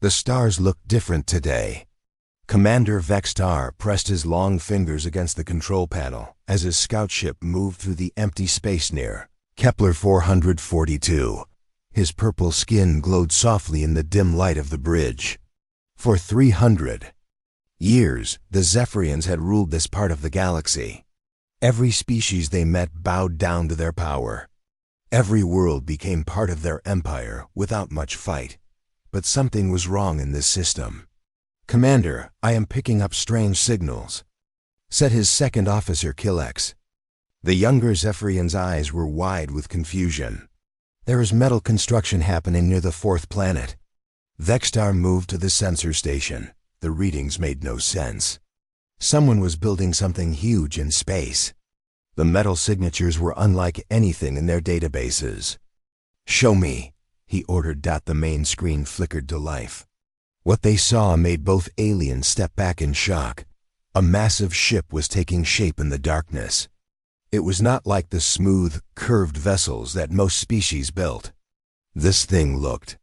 The stars looked different today. Commander Vextar pressed his long fingers against the control panel as his scout ship moved through the empty space near Kepler 442. His purple skin glowed softly in the dim light of the bridge. For 300 years, the Zephyrians had ruled this part of the galaxy. Every species they met bowed down to their power. Every world became part of their empire without much fight. But something was wrong in this system. "Commander, I am picking up strange signals," said his second officer Killex. The younger Zephyrian's eyes were wide with confusion. "There is metal construction happening near the fourth planet." Vextar moved to the sensor station. The readings made no sense. Someone was building something huge in space. The metal signatures were unlike anything in their databases. "Show me," he ordered. The main screen flickered to life. What they saw made both aliens step back in shock. A massive ship was taking shape in the darkness. It was not like the smooth, curved vessels that most species built. This thing looked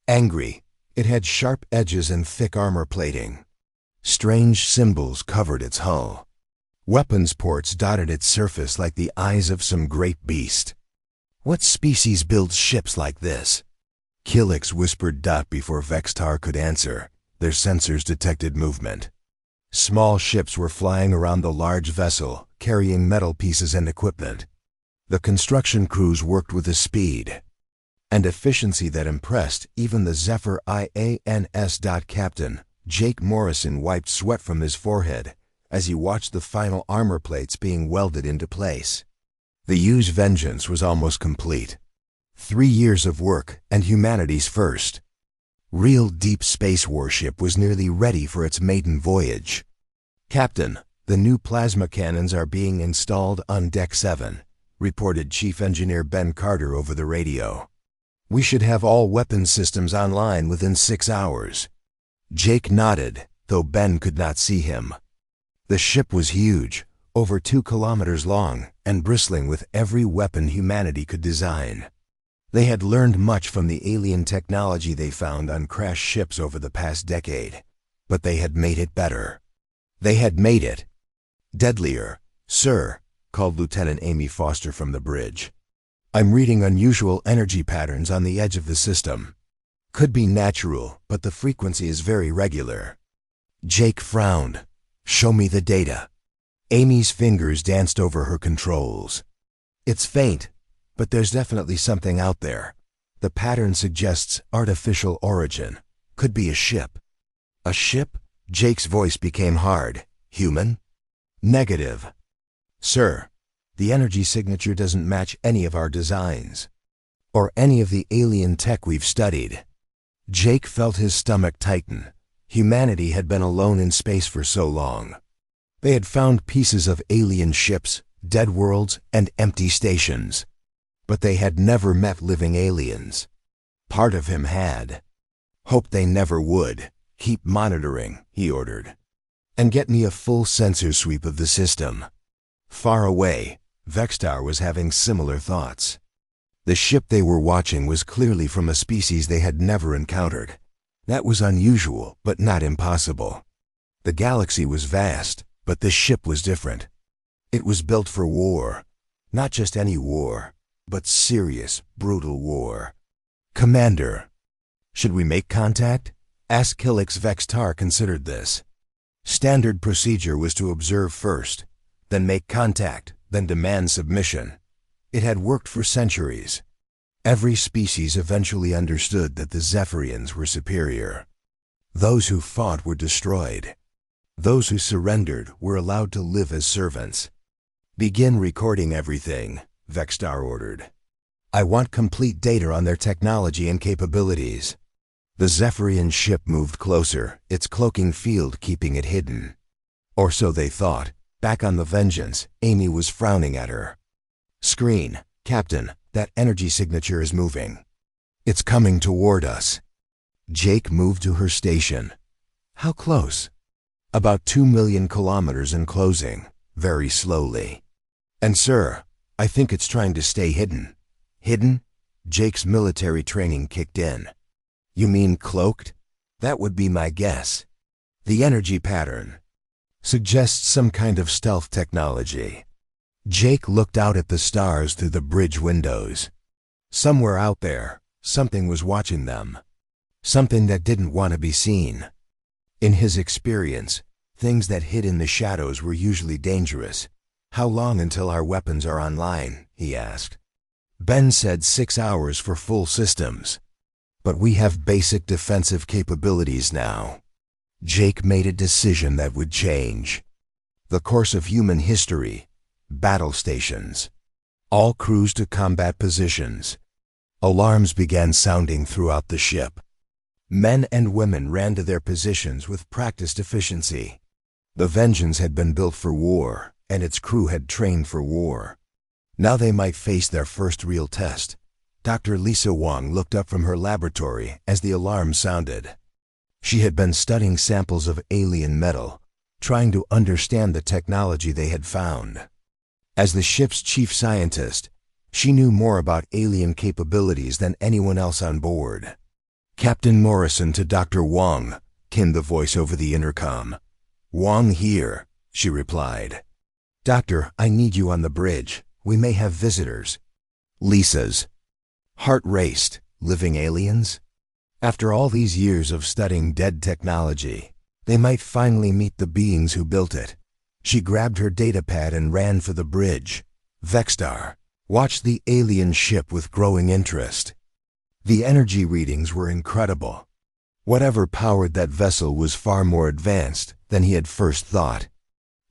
angry. It had sharp edges and thick armor plating. Strange symbols covered its hull. Weapons ports dotted its surface like the eyes of some great beast. "What species builds ships like this?" Killex whispered. Before Vextar could answer, their sensors detected movement. Small ships were flying around the large vessel, carrying metal pieces and equipment. The construction crews worked with a speed and efficiency that impressed even the Zephyr IANS. Captain Jake Morrison wiped sweat from his forehead as he watched the final armor plates being welded into place. The U's vengeance was almost complete. 3 years of work and humanity's first real deep space warship was nearly ready for its maiden voyage. "Captain, the new plasma cannons are being installed on Deck 7, reported Chief Engineer Ben Carter over the radio. "We should have all weapon systems online within 6 hours. Jake nodded, though Ben could not see him. The ship was huge, over 2 kilometers long, and bristling with every weapon humanity could design. They had learned much from the alien technology they found on crashed ships over the past decade, but they had made it better. They had made it deadlier. "Sir," called Lieutenant Amy Foster from the bridge. "I'm reading unusual energy patterns on the edge of the system. Could be natural, but the frequency is very regular." Jake frowned. "Show me the data." Amy's fingers danced over her controls. "It's faint, but there's definitely something out there. The pattern suggests artificial origin. Could be a ship." "A ship?" Jake's voice became hard. "Human?" "Negative. Sir, the energy signature doesn't match any of our designs, or any of the alien tech we've studied." Jake felt his stomach tighten. Humanity had been alone in space for so long. They had found pieces of alien ships, dead worlds, and empty stations. But they had never met living aliens. Part of him had. "Hoped they never would. Keep monitoring," he ordered. "And get me a full sensor sweep of the system." Far away, Vextar was having similar thoughts. The ship they were watching was clearly from a species they had never encountered. That was unusual, but not impossible. The galaxy was vast, but this ship was different. It was built for war. Not just any war, but serious, brutal war. "Commander, should we make contact?" asked Killex. Vextar considered this. Standard procedure was to observe first, then make contact, then demand submission. It had worked for centuries. Every species eventually understood that the Zephyrians were superior. Those who fought were destroyed. Those who surrendered were allowed to live as servants. "Begin recording everything," Vextar ordered. "I want complete data on their technology and capabilities." The Zephyrian ship moved closer, its cloaking field keeping it hidden. Or so they thought. Back on the Vengeance, Amy was frowning at her. "Screen, Captain, that energy signature is moving. It's coming toward us." Jake moved to her station. "How close?" "About 2 million kilometers and closing, very slowly." "And sir, I think it's trying to stay hidden." "Hidden?" Jake's military training kicked in. "You mean cloaked?" That would be my guess. The energy pattern suggests some kind of stealth technology. Jake looked out at the stars through the bridge windows. Somewhere out there, something was watching them. Something that didn't want to be seen. In his experience, things that hid in the shadows were usually dangerous. How long until our weapons are online? He asked. Ben said 6 hours for full systems. But we have basic defensive capabilities now. Jake made a decision that would change the course of human history. Battle stations. All crews to combat positions. Alarms began sounding throughout the ship. Men and women ran to their positions with practiced efficiency. The Vengeance had been built for war, and its crew had trained for war. Now they might face their first real test. Dr. Lisa Wong looked up from her laboratory as the alarm sounded. She had been studying samples of alien metal, trying to understand the technology they had found. As the ship's chief scientist, she knew more about alien capabilities than anyone else on board. Captain Morrison to Dr. Wong, came the voice over the intercom. Wong here, she replied. Doctor, I need you on the bridge. We may have visitors. Lisa's heart raced. Living aliens? After all these years of studying dead technology, they might finally meet the beings who built it. She grabbed her datapad and ran for the bridge. Vexstar watched the alien ship with growing interest. The energy readings were incredible. Whatever powered that vessel was far more advanced than he had first thought.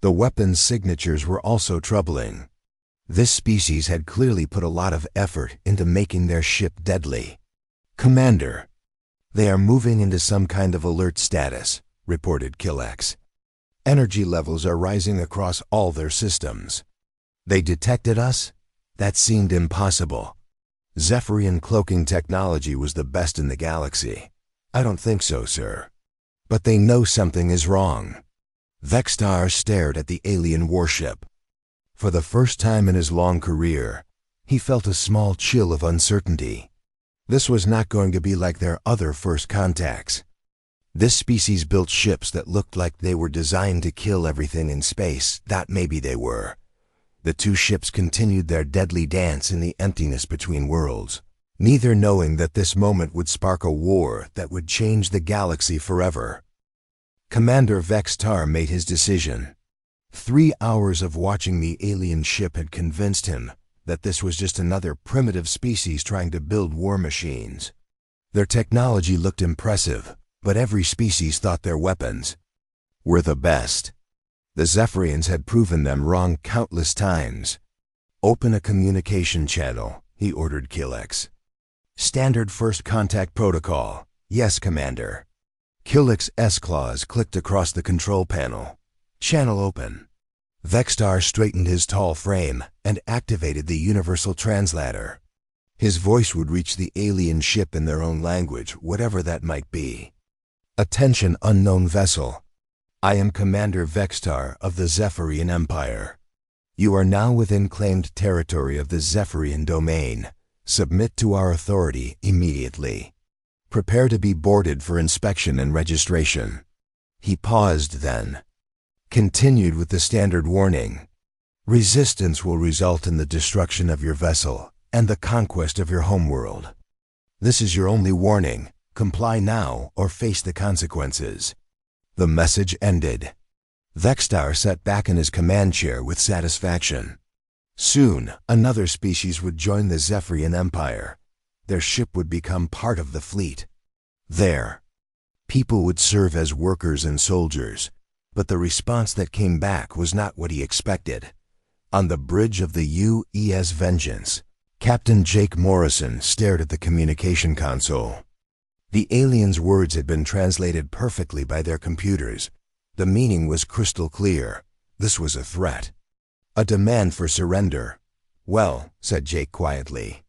The weapons signatures were also troubling. This species had clearly put a lot of effort into making their ship deadly. Commander, they are moving into some kind of alert status, reported Killex. Energy levels are rising across all their systems. They detected us? That seemed impossible. Zephyrian cloaking technology was the best in the galaxy. I don't think so, sir. But they know something is wrong. Vexstar stared at the alien warship. For the first time in his long career, he felt a small chill of uncertainty. This was not going to be like their other first contacts. This species built ships that looked like they were designed to kill everything in space. That maybe they were. The two ships continued their deadly dance in the emptiness between worlds, neither knowing that this moment would spark a war that would change the galaxy forever. Commander Vexstar made his decision. 3 hours of watching the alien ship had convinced him that this was just another primitive species trying to build war machines. Their technology looked impressive, but every species thought their weapons were the best. The Zephyrians had proven them wrong countless times. Open a communication channel, he ordered Killex. Standard first contact protocol. Yes, Commander. Killex's S-claws clicked across the control panel. Channel open. Vexstar straightened his tall frame and activated the universal translator. His voice would reach the alien ship in their own language, whatever that might be. Attention, unknown vessel. I am Commander Vexstar of the Zephyrian Empire. You are now within claimed territory of the Zephyrian domain. Submit to our authority immediately. Prepare to be boarded for inspection and registration. He paused then. Continued with the standard warning. Resistance will result in the destruction of your vessel and the conquest of your homeworld. This is your only warning. Comply now or face the consequences. The message ended. Vexstar sat back in his command chair with satisfaction. Soon, another species would join the Zephyrian Empire. Their ship would become part of the fleet. There, people would serve as workers and soldiers, but the response that came back was not what he expected. On the bridge of the U.S. Vengeance, Captain Jake Morrison stared at the communication console. The aliens' words had been translated perfectly by their computers. The meaning was crystal clear. This was a threat. A demand for surrender. Well, said Jake quietly,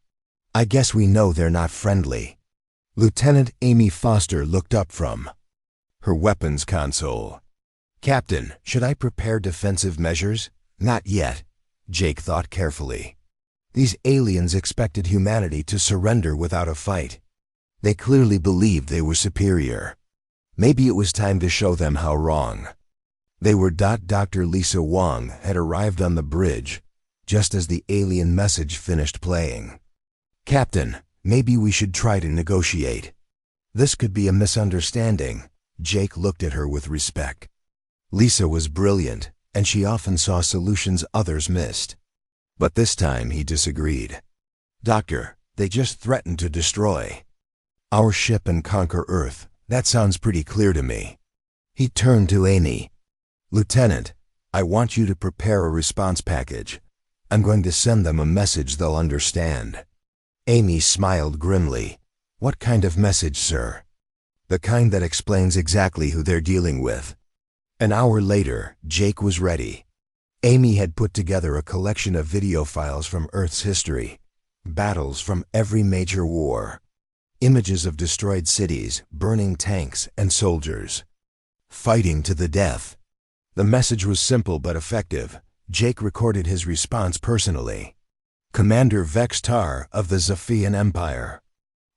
I guess we know they're not friendly. Lieutenant Amy Foster looked up from her weapons console. Captain, should I prepare defensive measures? Not yet, Jake thought carefully. These aliens expected humanity to surrender without a fight. They clearly believed they were superior. Maybe it was time to show them how wrong they were. Dr. Lisa Wong had arrived on the bridge just as the alien message finished playing. "Captain, maybe we should try to negotiate. This could be a misunderstanding." Jake looked at her with respect. Lisa was brilliant, and she often saw solutions others missed. But this time he disagreed. "Doctor, they just threatened to destroy our ship and conquer Earth. That sounds pretty clear to me." He turned to Amy. "Lieutenant, I want you to prepare a response package. I'm going to send them a message they'll understand." Amy smiled grimly. "What kind of message, sir?" "The kind that explains exactly who they're dealing with." An hour later, Jake was ready. Amy had put together a collection of video files from Earth's history, battles from every major war, images of destroyed cities, burning tanks, and soldiers fighting to the death. The message was simple but effective. Jake recorded his response personally. "Commander Vextar of the Zephian Empire.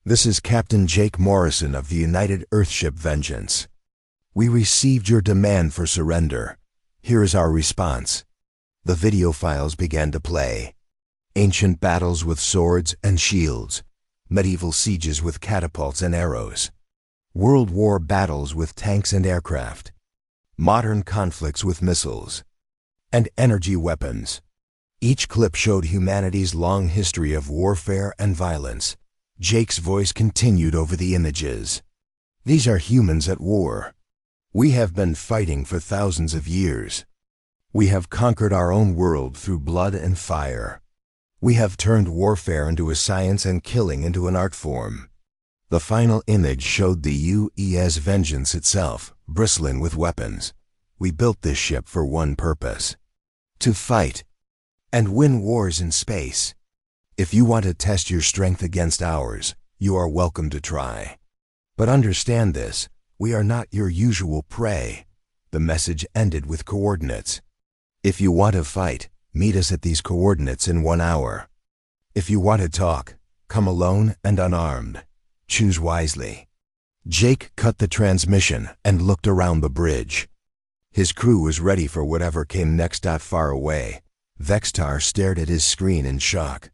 This is Captain Jake Morrison of the United Earthship Vengeance. We received your demand for surrender. Here is our response." The video files began to play. Ancient battles with swords and shields, medieval sieges with catapults and arrows, World War battles with tanks and aircraft, modern conflicts with missiles and energy weapons. Each clip showed humanity's long history of warfare and violence. Jake's voice continued over the images. "These are humans at war. We have been fighting for thousands of years. We have conquered our own world through blood and fire. We have turned warfare into a science and killing into an art form." The final image showed the UES Vengeance itself, bristling with weapons. "We built this ship for one purpose: to fight and win wars in space. If you want to test your strength against ours, you are welcome to try. But understand this, we are not your usual prey." The message ended with coordinates. "If you want to fight, meet us at these coordinates in 1 hour. If you want to talk, come alone and unarmed. Choose wisely." Jake cut the transmission and looked around the bridge. His crew was ready for whatever came next. Far away, Vextar stared at his screen in shock.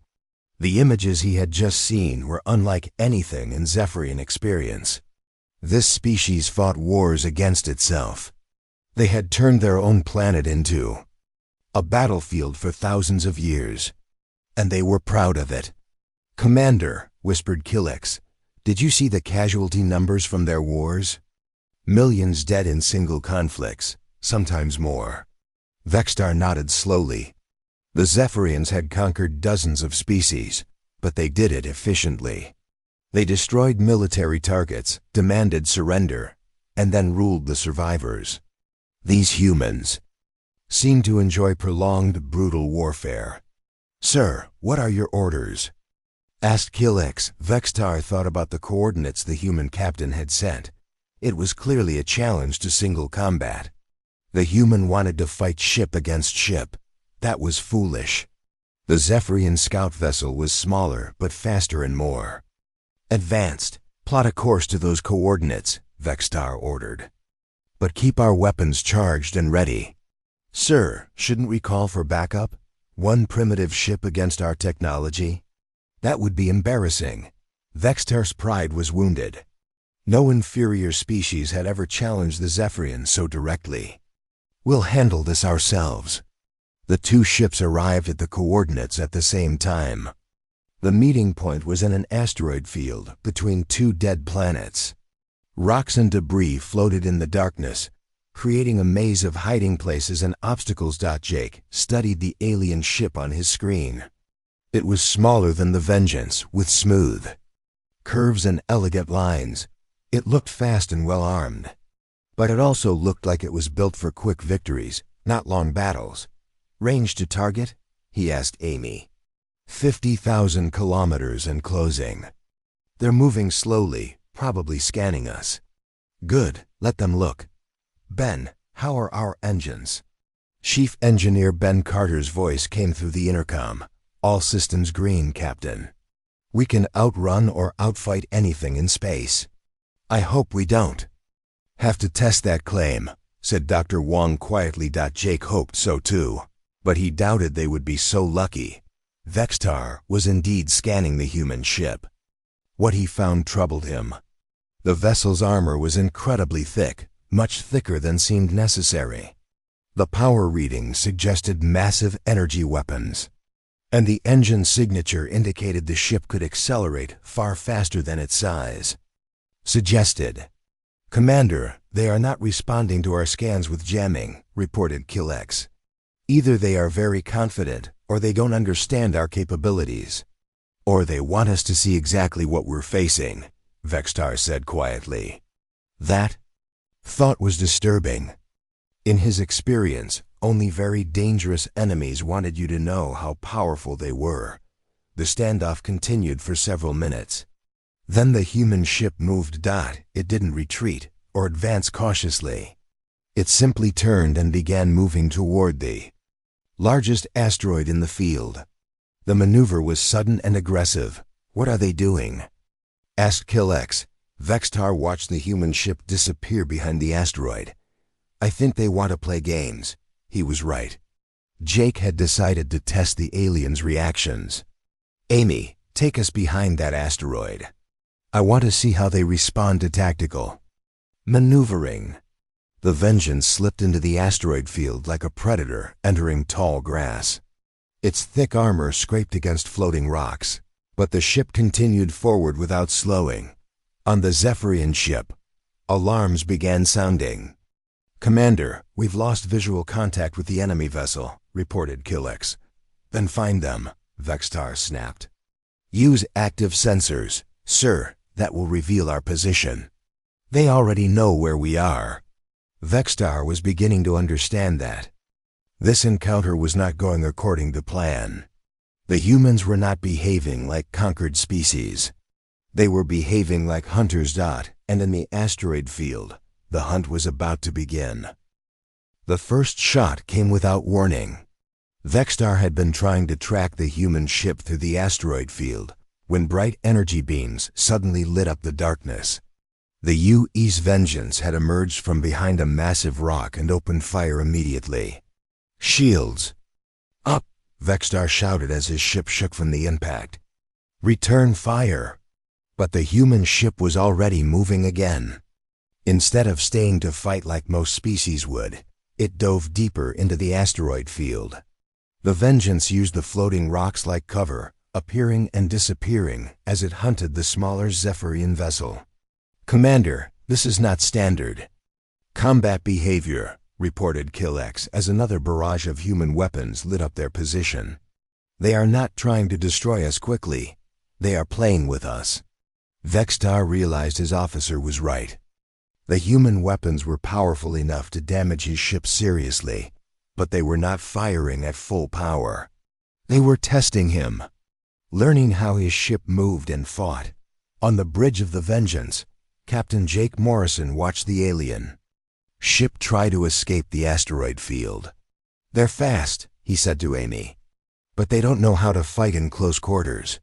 The images he had just seen were unlike anything in Zephyrian experience. This species fought wars against itself. They had turned their own planet into a battlefield for thousands of years, and they were proud of it. "Commander," whispered Killix, "did you see the casualty numbers from their wars? Millions dead in single conflicts, sometimes more." Vextar nodded slowly. The Zephyrians had conquered dozens of species, but they did it efficiently. They destroyed military targets, demanded surrender, and then ruled the survivors. These humans seemed to enjoy prolonged, brutal warfare. "Sir, what are your orders?" asked Killix. Vextar thought about the coordinates the human captain had sent. It was clearly a challenge to single combat. The human wanted to fight ship against ship. That was foolish. The Zephyrian scout vessel was smaller but faster and more advanced. "Plot a course to those coordinates," Vextar ordered. "But keep our weapons charged and ready." "Sir, shouldn't we call for backup? One primitive ship against our technology? That would be embarrassing." Vextar's pride was wounded. No inferior species had ever challenged the Zephyrians so directly. "We'll handle this ourselves." The two ships arrived at the coordinates at the same time. The meeting point was in an asteroid field between two dead planets. Rocks and debris floated in the darkness, creating a maze of hiding places and obstacles. Jake studied the alien ship on his screen. It was smaller than the Vengeance, with smooth curves and elegant lines. It looked fast and well-armed. But it also looked like it was built for quick victories, not long battles. "Range to target?" he asked Amy. 50,000 kilometers and closing. They're moving slowly, probably scanning us." "Good, let them look. Ben, how are our engines?" Chief Engineer Ben Carter's voice came through the intercom. "All systems green, Captain. We can outrun or outfight anything in space." "I hope we don't." Have to test that claim, said Dr. Wong quietly. Jake hoped so too, but he doubted they would be so lucky. Vextar was indeed scanning the human ship. What he found troubled him. The vessel's armor was incredibly thick, much thicker than seemed necessary. The power readings suggested massive energy weapons, and the engine signature indicated the ship could accelerate far faster than its size. Suggested. Commander, they are not responding to our scans with jamming, reported Killex. Either they are very confident, or they don't understand our capabilities. Or they want us to see exactly what we're facing, Vextar said quietly. That thought was disturbing. In his experience, only very dangerous enemies wanted you to know how powerful they were. The standoff continued for several minutes. Then the human ship moved. It didn't retreat or advance cautiously. It simply turned and began moving toward the largest asteroid in the field. The maneuver was sudden and aggressive. What are they doing? Asked Killex. Vextar watched the human ship disappear behind the asteroid. I think they want to play games. He was right. Jake had decided to test the aliens' reactions. Amy, take us behind that asteroid. I want to see how they respond to tactical maneuvering. The Vengeance slipped into the asteroid field like a predator entering tall grass. Its thick armor scraped against floating rocks, but the ship continued forward without slowing. On the Zephyrian ship, alarms began sounding. Commander, we've lost visual contact with the enemy vessel, reported Killex. Then find them, Vextar snapped. Use active sensors, sir, that will reveal our position. They already know where we are. Vextar was beginning to understand that. This encounter was not going according to plan. The humans were not behaving like conquered species. They were behaving like hunters. And in the asteroid field, the hunt was about to begin. The first shot came without warning. Vextar had been trying to track the human ship through the asteroid field when bright energy beams suddenly lit up the darkness. The U.S. Vengeance had emerged from behind a massive rock and opened fire immediately. Shields! Up! Vextar shouted as his ship shook from the impact. Return fire! But the human ship was already moving again. Instead of staying to fight like most species would, it dove deeper into the asteroid field. The Vengeance used the floating rocks like cover, appearing and disappearing as it hunted the smaller Zephyrian vessel. Commander, this is not standard combat behavior, reported Killex as another barrage of human weapons lit up their position. They are not trying to destroy us quickly. They are playing with us. Vextar realized his officer was right. The human weapons were powerful enough to damage his ship seriously, but they were not firing at full power. They were testing him, learning how his ship moved and fought. On the bridge of the Vengeance, Captain Jake Morrison watched the alien ship try to escape the asteroid field. They're fast, he said to Amy, but they don't know how to fight in close quarters.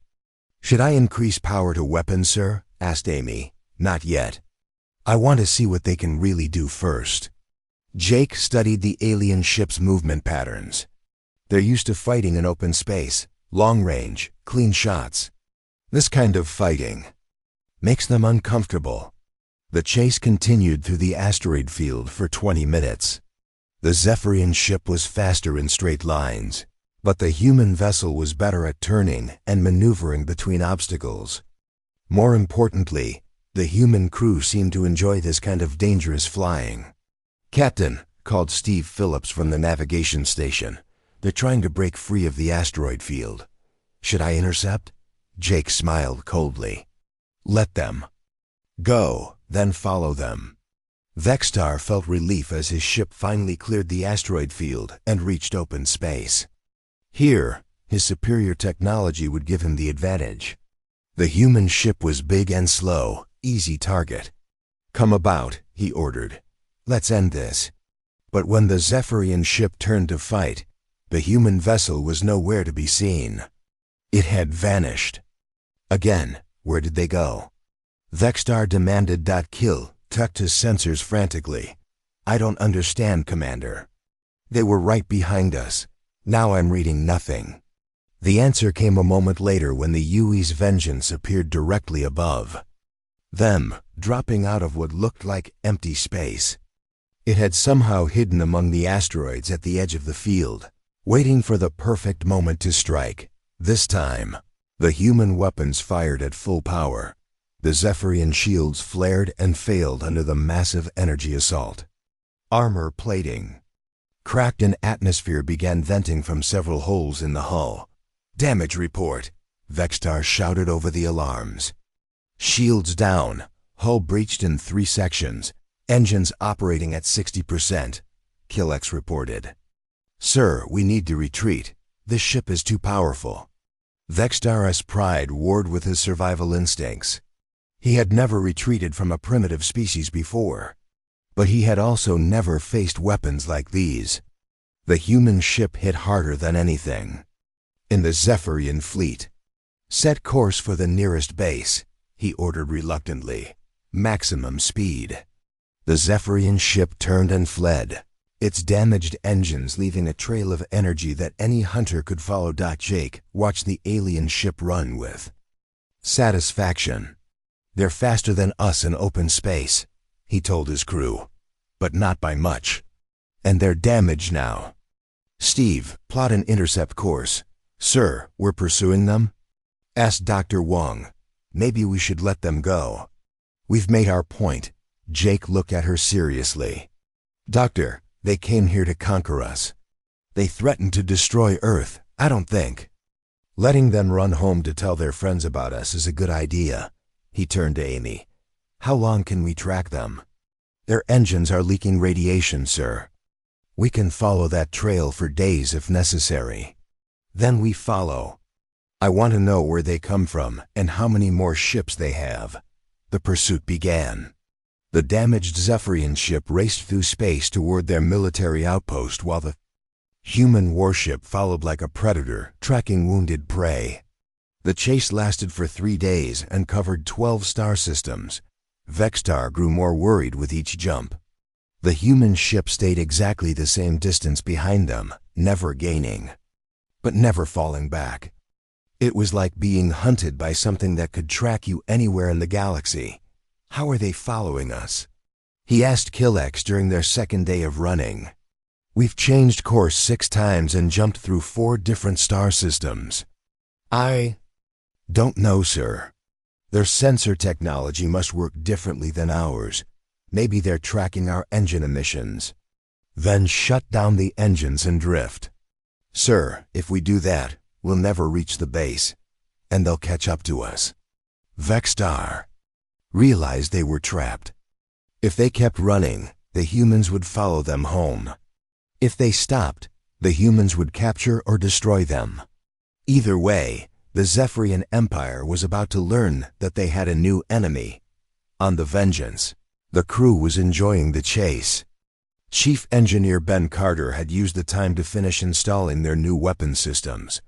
Should I increase power to weapons, sir? Asked Amy. Not yet. I want to see what they can really do first. Jake studied the alien ship's movement patterns. They're used to fighting in open space, long range, clean shots. This kind of fighting makes them uncomfortable. The chase continued through the asteroid field for 20 minutes. The Zephyrian ship was faster in straight lines, but the human vessel was better at turning and maneuvering between obstacles. More importantly, the human crew seemed to enjoy this kind of dangerous flying. Captain, called Steve Phillips from the navigation station, they're trying to break free of the asteroid field. Should I intercept? Jake smiled coldly. Let them go, then follow them. Vextar felt relief as his ship finally cleared the asteroid field and reached open space. Here, his superior technology would give him the advantage. The human ship was big and slow, easy target. Come about, he ordered. Let's end this. But when the Zephyrian ship turned to fight, the human vessel was nowhere to be seen. It had vanished. Again, where did they go? Vextar demanded. Kill, tucked his sensors frantically. "I don't understand, Commander. They were right behind us. Now I'm reading nothing." The answer came a moment later when the Yui's vengeance appeared directly above them, dropping out of what looked like empty space. It had somehow hidden among the asteroids at the edge of the field, waiting for the perfect moment to strike. This time, the human weapons fired at full power. The Zephyrian shields flared and failed under the massive energy assault. Armor plating cracked and atmosphere began venting from several holes in the hull. "Damage report," Vextar shouted over the alarms. "Shields down, hull breached in 3 sections, engines operating at 60%, Killex reported. "Sir, we need to retreat. This ship is too powerful." Vextar's pride warred with his survival instincts. He had never retreated from a primitive species before, but he had also never faced weapons like these. The human ship hit harder than anything. In the Zephyrian fleet, "Set course for the nearest base," he ordered reluctantly. "Maximum speed." The Zephyrian ship turned and fled, its damaged engines leaving a trail of energy that any hunter could follow. Jake watched the alien ship run with satisfaction. "They're faster than us in open space," he told his crew, "but not by much. And they're damaged now." "Steve, plot an intercept course." "Sir, we're pursuing them?" asked Dr. Wong. "Maybe we should let them go." "We've made our point." Jake looked at her seriously. "Doctor, they came here to conquer us. They threatened to destroy Earth. I don't think letting them run home to tell their friends about us is a good idea." He turned to Amy. "How long can we track them?" "Their engines are leaking radiation, sir. We can follow that trail for days if necessary. Then we follow. I want to know where they come from and how many more ships they have." The pursuit began. The damaged Zephyrian ship raced through space toward their military outpost while the human warship followed like a predator, tracking wounded prey. The chase lasted for 3 days and covered 12 star systems. Vextar grew more worried with each jump. The human ship stayed exactly the same distance behind them, never gaining, but never falling back. It was like being hunted by something that could track you anywhere in the galaxy. "How are they following us?" he asked Killex during their second day of running. "We've changed course 6 times and jumped through 4 different star systems." "I don't know, sir. Their sensor technology must work differently than ours. Maybe they're tracking our engine emissions. Then shut down the engines and drift." "Sir, if we do that, we'll never reach the base, and they'll catch up to us." Vextar realized they were trapped. If they kept running, the humans would follow them home. If they stopped, the humans would capture or destroy them. Either way, the Zephyrian Empire was about to learn that they had a new enemy on the Vengeance. The crew was enjoying the chase. Chief Engineer Ben Carter had used the time to finish installing their new weapon systems.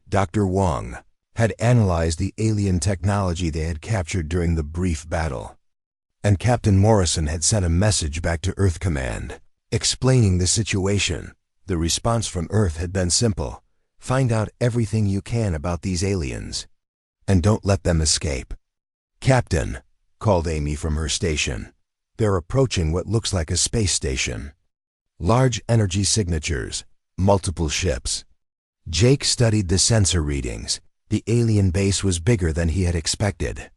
Dr. Wong had analyzed the alien technology they had captured during the brief battle. And Captain Morrison had sent a message back to Earth Command, explaining the situation. The response from Earth had been simple: find out everything you can about these aliens, and don't let them escape. "Captain," called Amy from her station, "they're approaching what looks like a space station. Large energy signatures, multiple ships." Jake studied the sensor readings. The alien base was bigger than he had expected.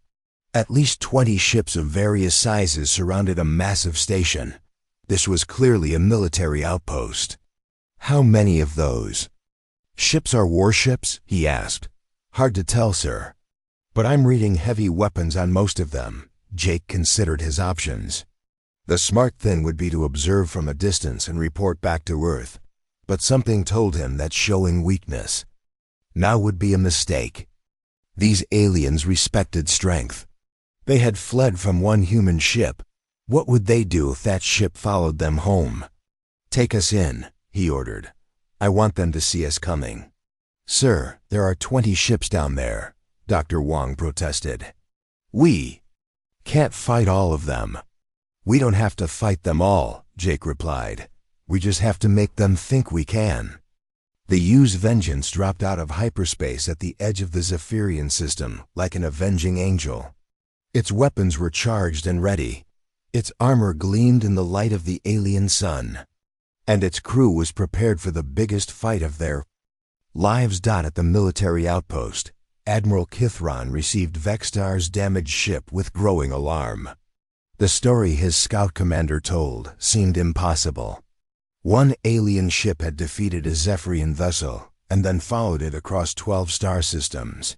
At least 20 ships of various sizes surrounded a massive station. This was clearly a military outpost. "How many of those ships are warships?" he asked. "Hard to tell, sir. But I'm reading heavy weapons on most of them." Jake considered his options. The smart thing would be to observe from a distance and report back to Earth. But something told him that showing weakness now would be a mistake. These aliens respected strength. They had fled from one human ship. What would they do if that ship followed them home? "Take us in," he ordered. "I want them to see us coming." "Sir, there are 20 ships down there," Dr. Wong protested. "We can't fight all of them." "We don't have to fight them all," Jake replied. "We just have to make them think we can." The U's vengeance dropped out of hyperspace at the edge of the Zephyrian system like an avenging angel. Its weapons were charged and ready. Its armor gleamed in the light of the alien sun. And its crew was prepared for the biggest fight of their lives. At the military outpost, Admiral Kithron received Vextar's damaged ship with growing alarm. The story his scout commander told seemed impossible. One alien ship had defeated a Zephyrian vessel and then followed it across 12 star systems.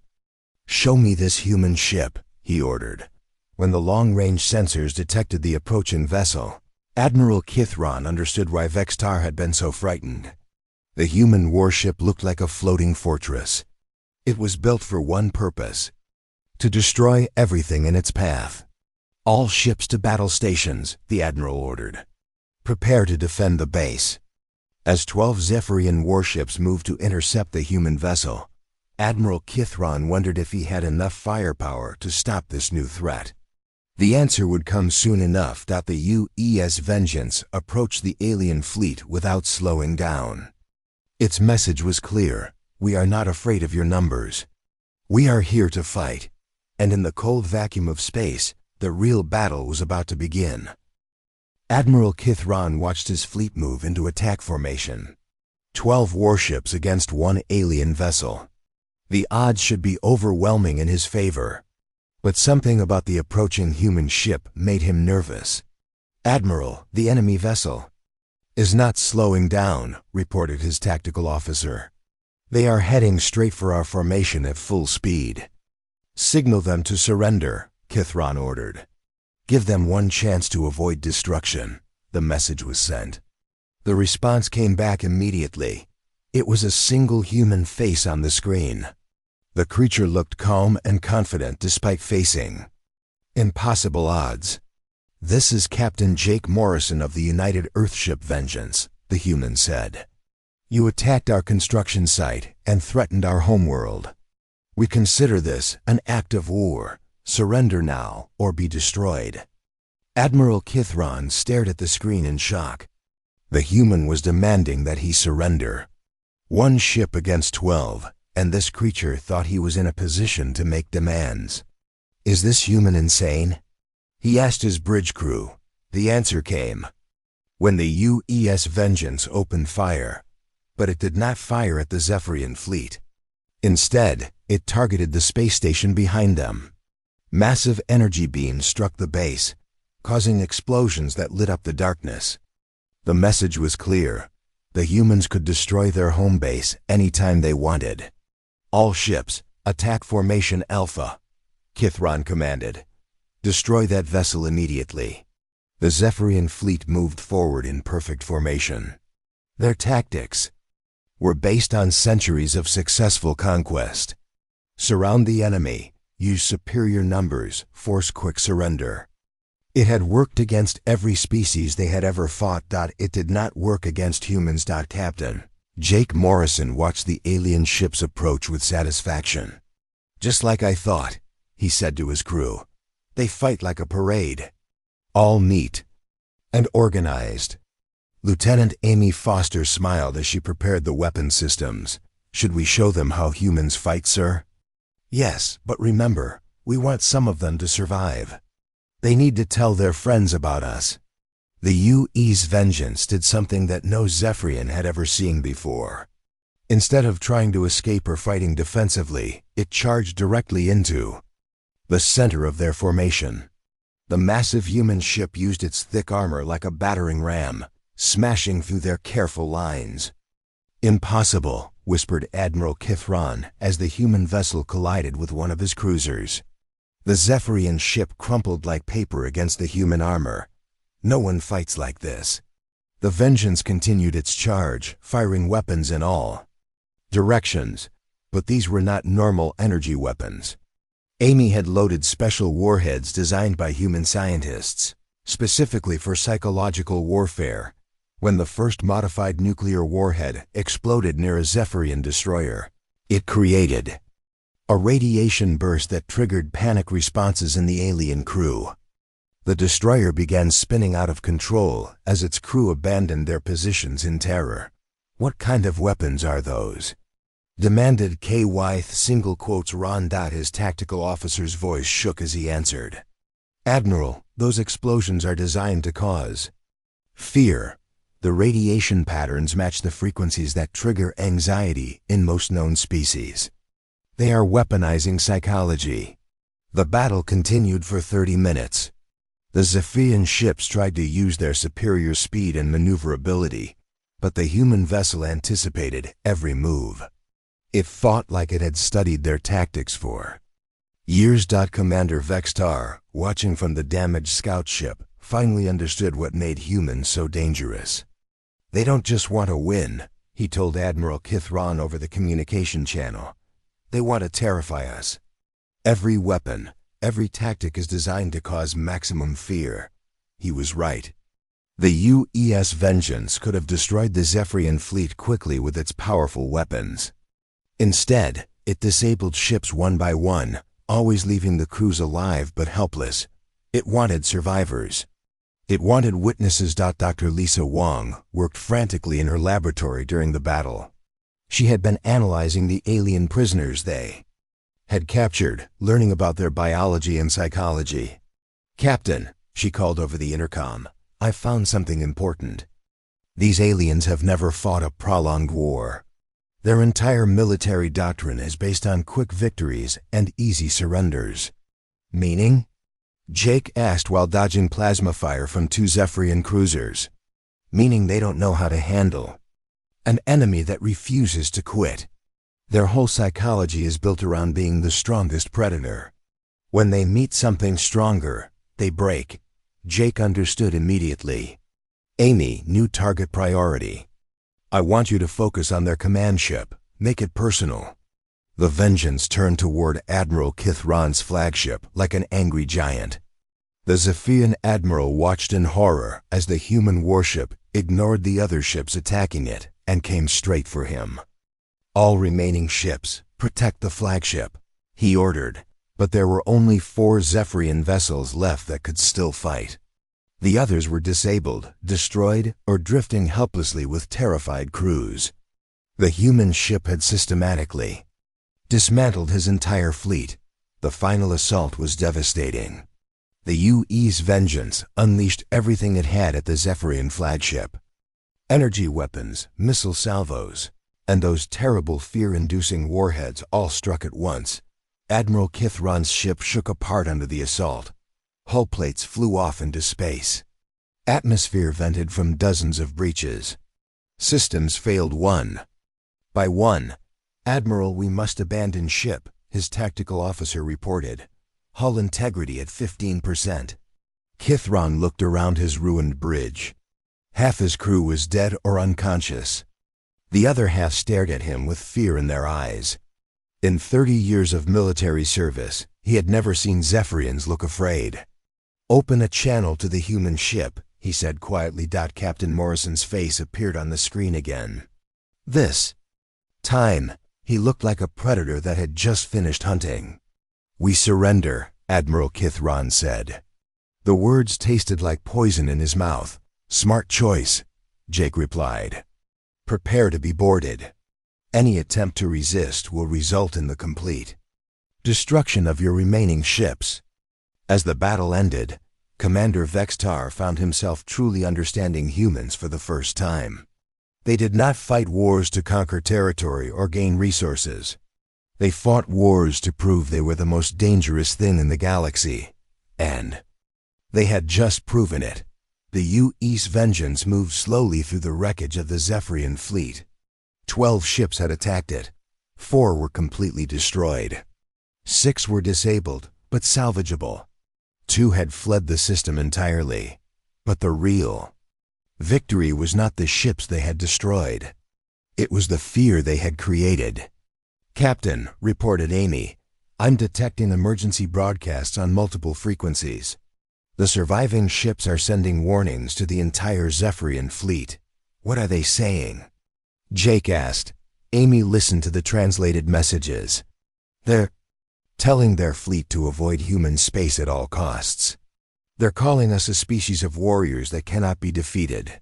"Show me this human ship," he ordered. When the long-range sensors detected the approaching vessel, Admiral Kithron understood why Vextar had been so frightened. The human warship looked like a floating fortress. It was built for one purpose: to destroy everything in its path. "All ships to battle stations," the Admiral ordered. "Prepare to defend the base." As 12 Zephyrian warships moved to intercept the human vessel, Admiral Kithron wondered if he had enough firepower to stop this new threat. The answer would come soon enough. The UES Vengeance approached the alien fleet without slowing down. Its message was clear: "We are not afraid of your numbers. We are here to fight." And in the cold vacuum of space, the real battle was about to begin. Admiral Kithron watched his fleet move into attack formation. 12 warships against one alien vessel. The odds should be overwhelming in his favor. But something about the approaching human ship made him nervous. "Admiral, the enemy vessel is not slowing down," reported his tactical officer. "They are heading straight for our formation at full speed." "Signal them to surrender," Kithron ordered. "Give them one chance to avoid destruction." The message was sent. The response came back immediately. It was a single human face on the screen. The creature looked calm and confident despite facing impossible odds. "This is Captain Jake Morrison of the United Earthship Vengeance," the human said. "You attacked our construction site and threatened our homeworld. We consider this an act of war. Surrender now or be destroyed." Admiral Kithron stared at the screen in shock. The human was demanding that he surrender. One ship against 12, and this creature thought he was in a position to make demands. "Is this human insane?" he asked his bridge crew. The answer came when the UES Vengeance opened fire, but it did not fire at the Zephyrian fleet. Instead, it targeted the space station behind them. Massive energy beams struck the base, causing explosions that lit up the darkness. The message was clear: the humans could destroy their home base anytime they wanted. "All ships, attack Formation Alpha," Kithron commanded. "Destroy that vessel immediately." The Zephyrian fleet moved forward in perfect formation. Their tactics were based on centuries of successful conquest. Surround the enemy, use superior numbers, force quick surrender. It had worked against every species they had ever fought. It did not work against humans. Captain Jake Morrison watched the alien ships approach with satisfaction. "Just like I thought," he said to his crew. "They fight like a parade. All neat and organized." Lieutenant Amy Foster smiled as she prepared the weapon systems. "Should we show them how humans fight, sir?" "Yes, but remember, we want some of them to survive. They need to tell their friends about us." The UE's Vengeance did something that no Zephyrian had ever seen before. Instead of trying to escape or fighting defensively, it charged directly into the center of their formation. The massive human ship used its thick armor like a battering ram, smashing through their careful lines. "Impossible," whispered Admiral Kithron as the human vessel collided with one of his cruisers. The Zephyrian ship crumpled like paper against the human armor. No one fights like this. The Vengeance continued its charge, firing weapons in all directions, but these were not normal energy weapons. Amy had loaded special warheads designed by human scientists, specifically for psychological warfare. When the first modified nuclear warhead exploded near a Zephyrian destroyer, it created a radiation burst that triggered panic responses in the alien crew. The destroyer began spinning out of control as its crew abandoned their positions in terror. "What kind of weapons are those?" demanded KY single quotes Ron. His tactical officer's voice shook as he answered. "Admiral, those explosions are designed to cause fear. The radiation patterns match the frequencies that trigger anxiety in most known species. They are weaponizing psychology." The battle continued for 30 minutes. The Zephian ships tried to use their superior speed and maneuverability, but the human vessel anticipated every move. It fought like it had studied their tactics for years. Commander Vextar, watching from the damaged scout ship, finally understood what made humans so dangerous. "They don't just want to win," he told Admiral Kithron over the communication channel. "They want to terrify us. Every weapon, every tactic is designed to cause maximum fear." He was right. The UES Vengeance could have destroyed the Zephyrian fleet quickly with its powerful weapons. Instead, it disabled ships one by one, always leaving the crews alive but helpless. It wanted survivors. It wanted witnesses. Dr. Lisa Wong worked frantically in her laboratory during the battle. She had been analyzing the alien prisoners they had captured, learning about their biology and psychology. "Captain," she called over the intercom, "I found something important. These aliens have never fought a prolonged war. Their entire military doctrine is based on quick victories and easy surrenders." "Meaning?" Jake asked while dodging plasma fire from 2 Zephyrian cruisers. "Meaning they don't know how to handle an enemy that refuses to quit. Their whole psychology is built around being the strongest predator. When they meet something stronger, they break." Jake understood immediately. "Amy, new target priority. I want you to focus on their command ship. Make it personal." The Vengeance turned toward Admiral Kithron's flagship like an angry giant. The Zephian admiral watched in horror as the human warship ignored the other ships attacking it and came straight for him. "All remaining ships, protect the flagship," he ordered, but there were only 4 Zephyrian vessels left that could still fight. The others were disabled, destroyed, or drifting helplessly with terrified crews. The human ship had systematically dismantled his entire fleet. The final assault was devastating. The UE's Vengeance unleashed everything it had at the Zephyrian flagship. Energy weapons, missile salvos, and those terrible fear-inducing warheads all struck at once. Admiral Kithron's ship shook apart under the assault. Hull plates flew off into space. Atmosphere vented from dozens of breaches. Systems failed one by one. "Admiral, we must abandon ship," his tactical officer reported. "Hull integrity at 15%. Kithron looked around his ruined bridge. Half his crew was dead or unconscious. The other half stared at him with fear in their eyes. In 30 years of military service, he had never seen Zephyrians look afraid. "Open a channel to the human ship," he said quietly. Captain Morrison's face appeared on the screen again. This time, he looked like a predator that had just finished hunting. "We surrender," Admiral Kithron said. The words tasted like poison in his mouth. "Smart choice," Jake replied. "Prepare to be boarded. Any attempt to resist will result in the complete destruction of your remaining ships." As the battle ended, Commander Vextar found himself truly understanding humans for the first time. They did not fight wars to conquer territory or gain resources. They fought wars to prove they were the most dangerous thing in the galaxy. And they had just proven it. The UE's Vengeance moved slowly through the wreckage of the Zephyrian fleet. 12 ships had attacked it. 4 were completely destroyed. 6 were disabled, but salvageable. 2 had fled the system entirely. But the real victory was not the ships they had destroyed. It was the fear they had created. "Captain," reported Amy, "I'm detecting emergency broadcasts on multiple frequencies. The surviving ships are sending warnings to the entire Zephyrian fleet. What are they saying?" Jake asked. Amy listened to the translated messages. "They're telling their fleet to avoid human space at all costs. They're calling us a species of warriors that cannot be defeated.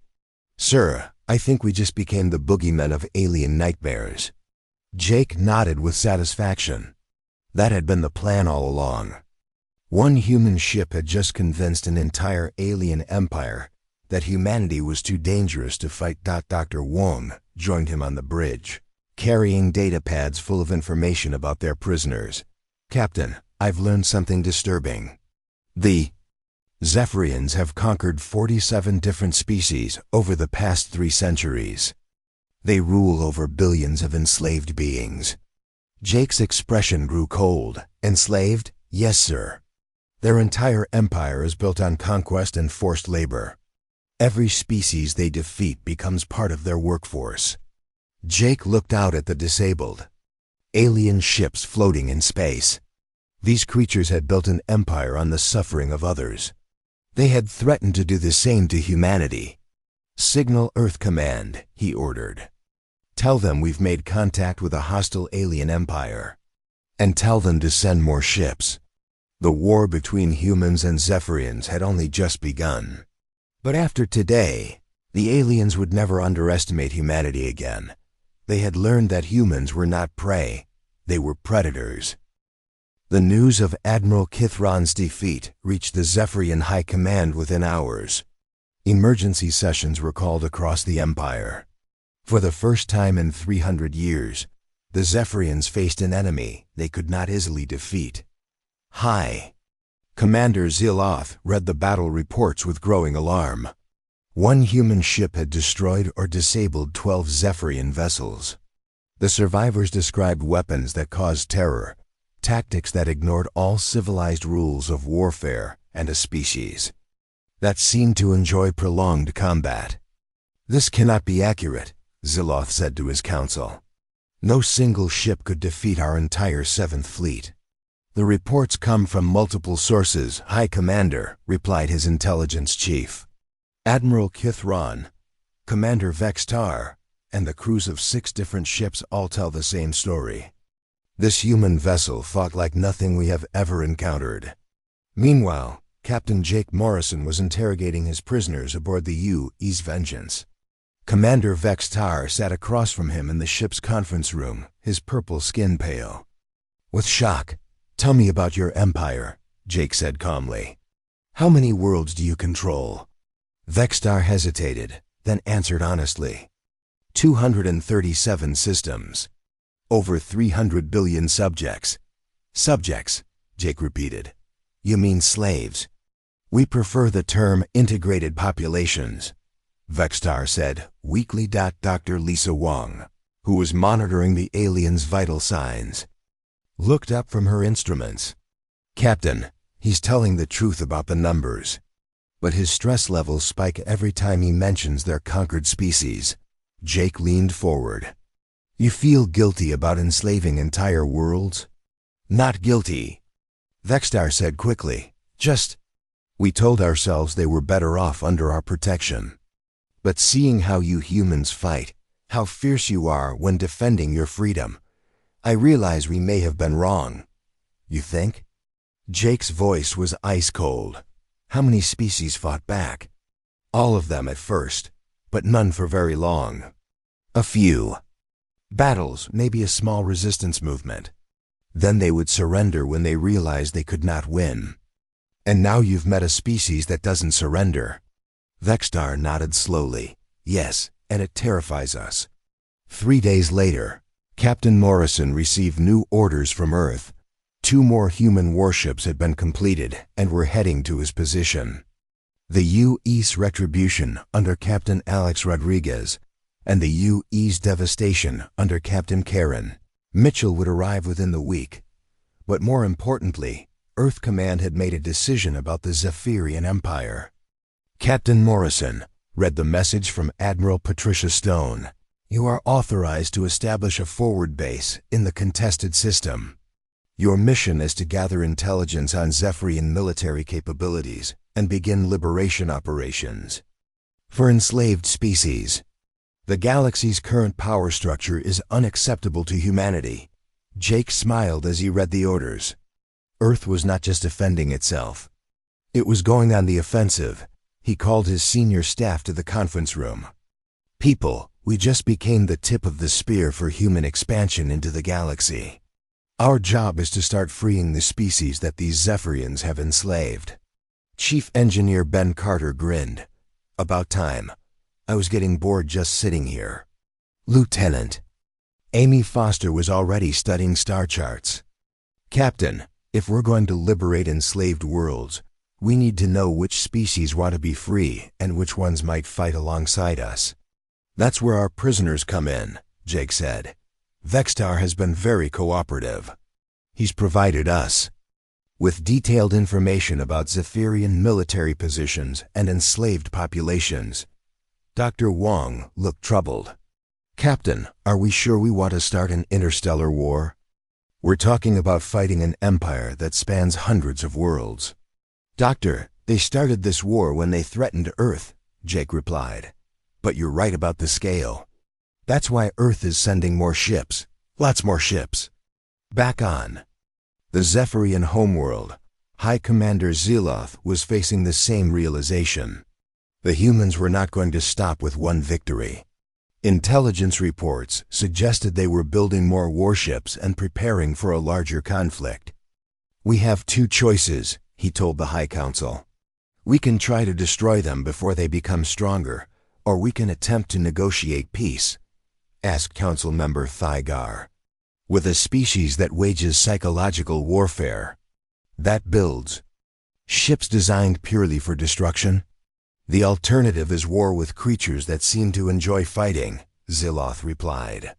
Sir, I think we just became the boogeymen of alien nightmares. Jake nodded with satisfaction. That had been the plan all along. One human ship had just convinced an entire alien empire that humanity was too dangerous to fight. Dr. Wong joined him on the bridge, carrying data pads full of information about their prisoners. Captain, I've learned something disturbing. The Zephyrians have conquered 47 different species over the past 3 centuries. They rule over billions of enslaved beings. Jake's expression grew cold. Enslaved? Yes, sir. Their entire empire is built on conquest and forced labor. Every species they defeat becomes part of their workforce. Jake looked out at the disabled alien ships floating in space. These creatures had built an empire on the suffering of others. They had threatened to do the same to humanity. Signal Earth Command, he ordered. Tell them we've made contact with a hostile alien empire. And tell them to send more ships. The war between humans and Zephyrians had only just begun. But after today, the aliens would never underestimate humanity again. They had learned that humans were not prey, they were predators. The news of Admiral Kithron's defeat reached the Zephyrian High Command within hours. Emergency sessions were called across the Empire. For the first time in 300 years, the Zephyrians faced an enemy they could not easily defeat. High Commander Ziloth read the battle reports with growing alarm. One human ship had destroyed or disabled 12 Zephyrian vessels. The survivors described weapons that caused terror, tactics that ignored all civilized rules of warfare, and a species that seemed to enjoy prolonged combat. This cannot be accurate, Ziloth said to his council. No single ship could defeat our entire 7th Fleet. The reports come from multiple sources, High Commander, replied his intelligence chief. Admiral Kithron, Commander Vextar, and the crews of 6 different ships all tell the same story. This human vessel fought like nothing we have ever encountered. Meanwhile, Captain Jake Morrison was interrogating his prisoners aboard the U.E.'s Vengeance. Commander Vextar sat across from him in the ship's conference room, his purple skin pale. With shock, tell me about your empire, Jake said calmly. How many worlds do you control? Vextar hesitated, then answered honestly. 237 systems. Over 300 billion subjects. Subjects, Jake repeated. You mean slaves? We prefer the term integrated populations, Vextar said weakly. Dr. Lisa Wong, who was monitoring the aliens' vital signs, looked up from her instruments. Captain, he's telling the truth about the numbers. But his stress levels spike every time he mentions their conquered species. Jake leaned forward. You feel guilty about enslaving entire worlds? Not guilty, Vextar said quickly. We told ourselves they were better off under our protection. But seeing how you humans fight, how fierce you are when defending your freedom, I realize we may have been wrong. You think? Jake's voice was ice cold. How many species fought back? All of them at first, but none for very long. A few. Battles, maybe a small resistance movement. Then they would surrender when they realized they could not win. And now you've met a species that doesn't surrender. Vextar nodded slowly. Yes, and it terrifies us. 3 days later, Captain Morrison received new orders from Earth. 2 more human warships had been completed and were heading to his position. The U.E.'s Retribution under Captain Alex Rodriguez and the U.E.'s Devastation under Captain Karen Mitchell would arrive within the week. But more importantly, Earth Command had made a decision about the Zephyrian Empire. Captain Morrison read the message from Admiral Patricia Stone. You are authorized to establish a forward base in the contested system. Your mission is to gather intelligence on Zephyrian military capabilities and begin liberation operations for enslaved species. The galaxy's current power structure is unacceptable to humanity. Jake smiled as he read the orders. Earth was not just defending itself. It was going on the offensive. He called his senior staff to the conference room. People, we just became the tip of the spear for human expansion into the galaxy. Our job is to start freeing the species that these Zephyrians have enslaved. Chief Engineer Ben Carter grinned. About time. I was getting bored just sitting here. Lieutenant. Amy Foster was already studying star charts. Captain, if we're going to liberate enslaved worlds, we need to know which species want to be free and which ones might fight alongside us. That's where our prisoners come in, Jake said. Vextar has been very cooperative. He's provided us with detailed information about Zephyrian military positions and enslaved populations. Dr. Wong looked troubled. Captain, are we sure we want to start an interstellar war? We're talking about fighting an empire that spans hundreds of worlds. Doctor, they started this war when they threatened Earth, Jake replied. But you're right about the scale. That's why Earth is sending more ships. Lots more ships. Back on the Zephyrian homeworld, High Commander Zeloth was facing the same realization. The humans were not going to stop with one victory. Intelligence reports suggested they were building more warships and preparing for a larger conflict. We have two choices, he told the High Council. We can try to destroy them before they become stronger, or we can attempt to negotiate peace, asked Council Member Thygar. With a species that wages psychological warfare, that builds ships designed purely for destruction? The alternative is war with creatures that seem to enjoy fighting, Zeloth replied.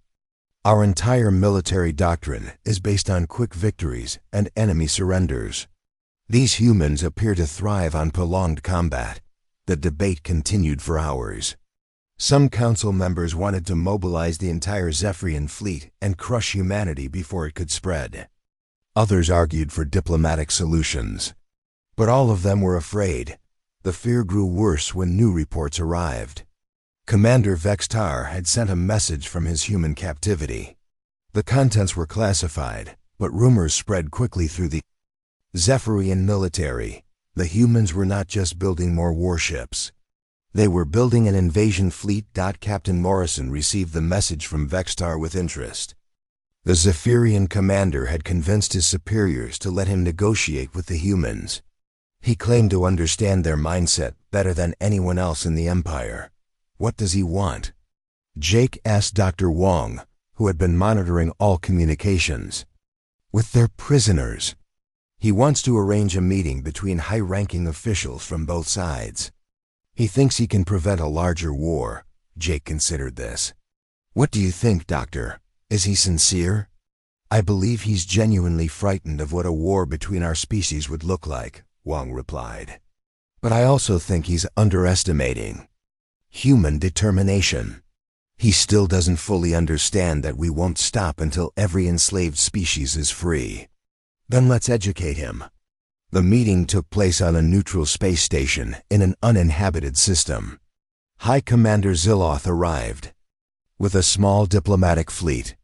Our entire military doctrine is based on quick victories and enemy surrenders. These humans appear to thrive on prolonged combat. The debate continued for hours. Some council members wanted to mobilize the entire Zephyrian fleet and crush humanity before it could spread. Others argued for diplomatic solutions. But all of them were afraid. The fear grew worse when new reports arrived. Commander Vextar had sent a message from his human captivity. The contents were classified, but rumors spread quickly through the Zephyrian military. The humans were not just building more warships. They were building an invasion fleet. Captain Morrison received the message from Vextar with interest. The Zephyrian commander had convinced his superiors to let him negotiate with the humans. He claimed to understand their mindset better than anyone else in the Empire. What does he want? Jake asked Dr. Wong, who had been monitoring all communications. With their prisoners. He wants to arrange a meeting between high-ranking officials from both sides. He thinks he can prevent a larger war. Jake considered this. What do you think, Doctor? Is he sincere? I believe he's genuinely frightened of what a war between our species would look like, Wong replied. But I also think he's underestimating human determination. He still doesn't fully understand that we won't stop until every enslaved species is free. Then let's educate him. The meeting took place on a neutral space station in an uninhabited system. High Commander Zeloth arrived with a small diplomatic fleet.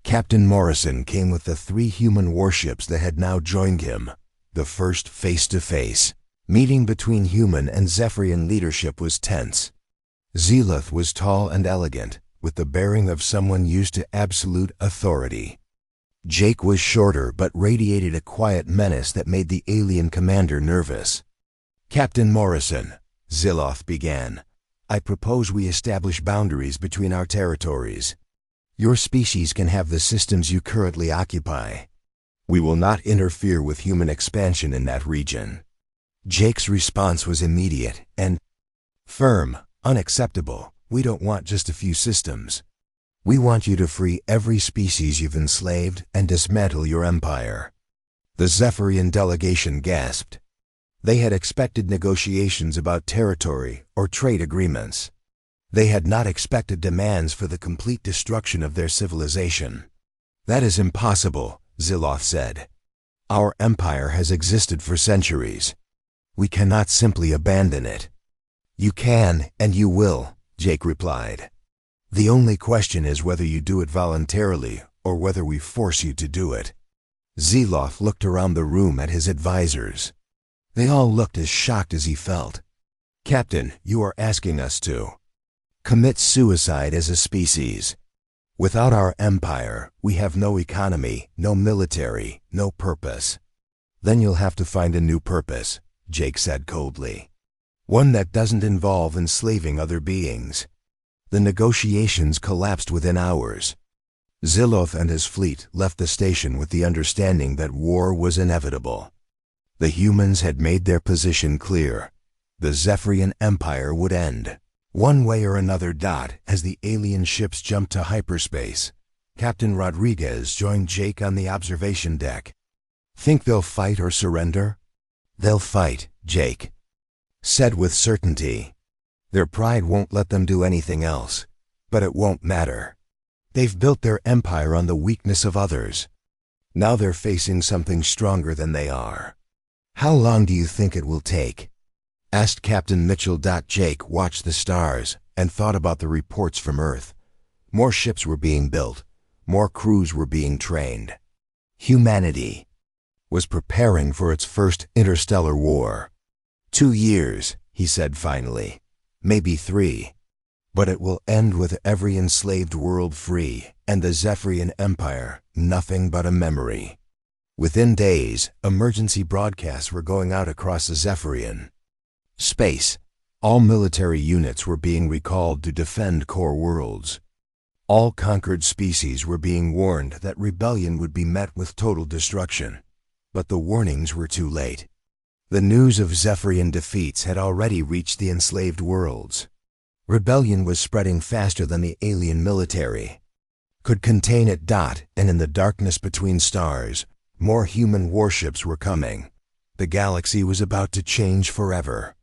Captain Morrison came with the 3 human warships that had now joined him. The first face-to-face meeting between human and Zephyrian leadership was tense. Zeloth was tall and elegant, with the bearing of someone used to absolute authority. Jake was shorter but radiated a quiet menace that made the alien commander nervous. Captain Morrison, Zeloth began, I propose we establish boundaries between our territories. Your species can have the systems you currently occupy. We will not interfere with human expansion in that region. Jake's response was immediate and firm. Unacceptable. We don't want just a few systems. We want you to free every species you've enslaved and dismantle your empire. The Zephyrian delegation gasped. They had expected negotiations about territory or trade agreements. They had not expected demands for the complete destruction of their civilization. That is impossible, Zeloth said. Our empire has existed for centuries. We cannot simply abandon it. You can, and you will, Jake replied. The only question is whether you do it voluntarily or whether we force you to do it. Zeloth looked around the room at his advisors. They all looked as shocked as he felt. "Captain, you are asking us to commit suicide as a species. Without our empire, we have no economy, no military, no purpose." "Then you'll have to find a new purpose," Jake said coldly. "One that doesn't involve enslaving other beings." The negotiations collapsed within hours. Zilloth and his fleet left the station with the understanding that war was inevitable. The humans had made their position clear. The Zephyrian Empire would end, one way or another. As the alien ships jumped to hyperspace, Captain Rodriguez joined Jake on the observation deck. "Think they'll fight or surrender?" "They'll fight," Jake said with certainty. "Their pride won't let them do anything else, but it won't matter. They've built their empire on the weakness of others. Now they're facing something stronger than they are." "How long do you think it will take?" asked Captain Mitchell. Jake watched the stars and thought about the reports from Earth. More ships were being built. More crews were being trained. Humanity was preparing for its first interstellar war. 2 years, he said finally. Maybe 3. But it will end with every enslaved world free, and the Zephyrian Empire nothing but a memory. Within days, emergency broadcasts were going out across the Zephyrian space. All military units were being recalled to defend core worlds. All conquered species were being warned that rebellion would be met with total destruction. But the warnings were too late. The news of Zephyrian defeats had already reached the enslaved worlds. Rebellion was spreading faster than the alien military could contain it. And in the darkness between stars, more human warships were coming. The galaxy was about to change forever.